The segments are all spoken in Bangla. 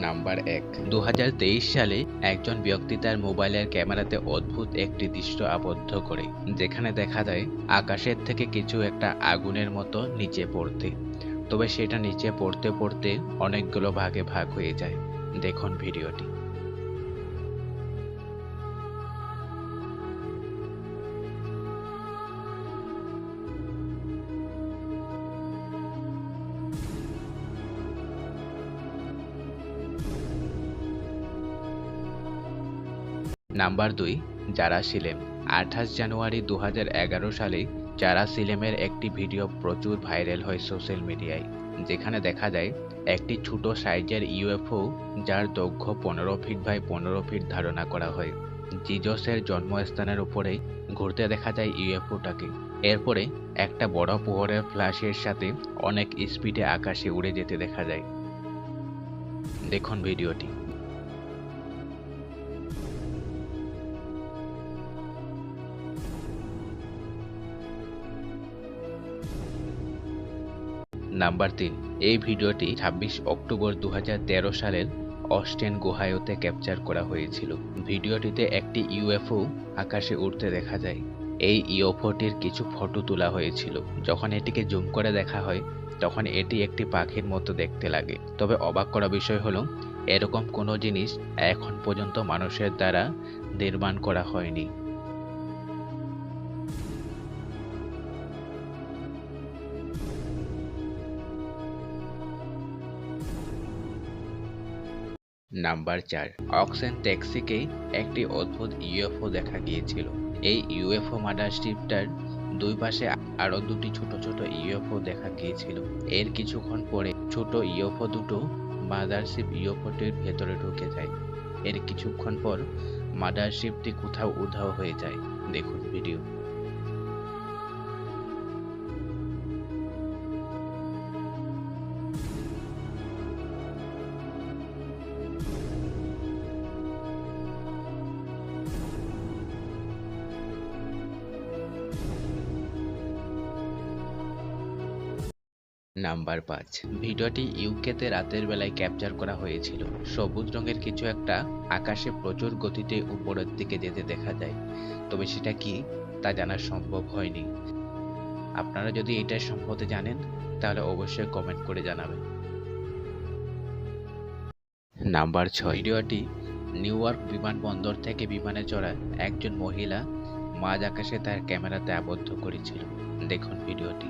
নাম্বার ১। ২০২৩ সালে একজন ব্যক্তি তার মোবাইলের ক্যামেরাতে অদ্ভুত একটি দৃশ্য আবদ্ধ করে, যেখানে দেখা যায় আকাশের থেকে কিছু একটা আগুনের মতো নিচে পড়তে। তবে সেটা নিচে পড়তে পড়তে অনেকগুলো ভাগে ভাগ হয়ে যায়। দেখুন ভিডিওটি। নাম্বার ২। জারা সিলেম। ২৮ জানুয়ারি ২০১১ সালে জারা সিলেমের একটি ভিডিও প্রচুর ভাইরাল হয় সোশ্যাল মিডিয়ায়, যেখানে দেখা যায় একটি ছোট সাইজের ইউএফও, যার দৈর্ঘ্য ১৫ ফিট বাই ১৫ ফিট ধারণা করা হয়, জিজসের জন্মস্থানের উপরেই ঘুরতে দেখা যায় ইউএফওটাকে। এরপরে একটা বড় প্রহরের ফ্ল্যাশের সাথে অনেক স্পিডে আকাশে উড়ে যেতে দেখা যায়। দেখুন ভিডিওটি। নাম্বার ৩। এই ভিডিওটি ২৬ অক্টোবর ২০১৩ সালের অস্টেন গুহায়তে ক্যাপচার করা হয়েছিল। ভিডিওটিতে একটি ইউএফও আকাশে উড়তে দেখা যায়। এই ইউএফওটির কিছু ফটো তোলা হয়েছিল। যখন এটিকে জুম করে দেখা হয়, তখন এটি একটি পাখির মতো দেখতে লাগে। তবে অবাক করা বিষয় হলো, এরকম কোনো জিনিস এখন পর্যন্ত মানুষের দ্বারা নির্মাণ করা হয়নি। নাম্বার ৪। অক্সেন ট্যাক্সিকে একটি অদ্ভুত ইউএফও দেখা গিয়েছিল। এই ইউএফও মাদারশিপটার দুই পাশে আরও দুটি ছোট ছোট ইউএফও দেখা গিয়েছিল। এর কিছুক্ষণ পরে ছোট ইউএফও দুটো মাদারশিপ ইউএফওটির ভেতরে ঢুকে যায়। এর কিছুক্ষণ পর মাদারশিপটি কোথাও উধাও হয়ে যায়। দেখুন ভিডিও। নাম্বার ৫। ভিডিওটি ইউকেতে রাতের বেলায় ক্যাপচার করা হয়েছিল। সবুজ রঙের কিছু একটা আকাশে প্রচুর গতিতে উপরের দিকে যেতে দেখা যায়। তবে সেটা কি তা জানা সম্ভব হয়নি। আপনারা যদি এটার সম্বন্ধে জানেন, তাহলে অবশ্যই কমেন্ট করে জানাবেন। নাম্বার ৬। ভিডিওটি নিউ ইয়র্ক বিমানবন্দর থেকে বিমানে চড়া একজন মহিলা মাঝ আকাশে তার ক্যামেরাতে আবদ্ধ করেছিল। দেখুন ভিডিওটি।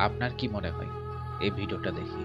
আপনার কি মনে হয় এই ভিডিওটা দেখে?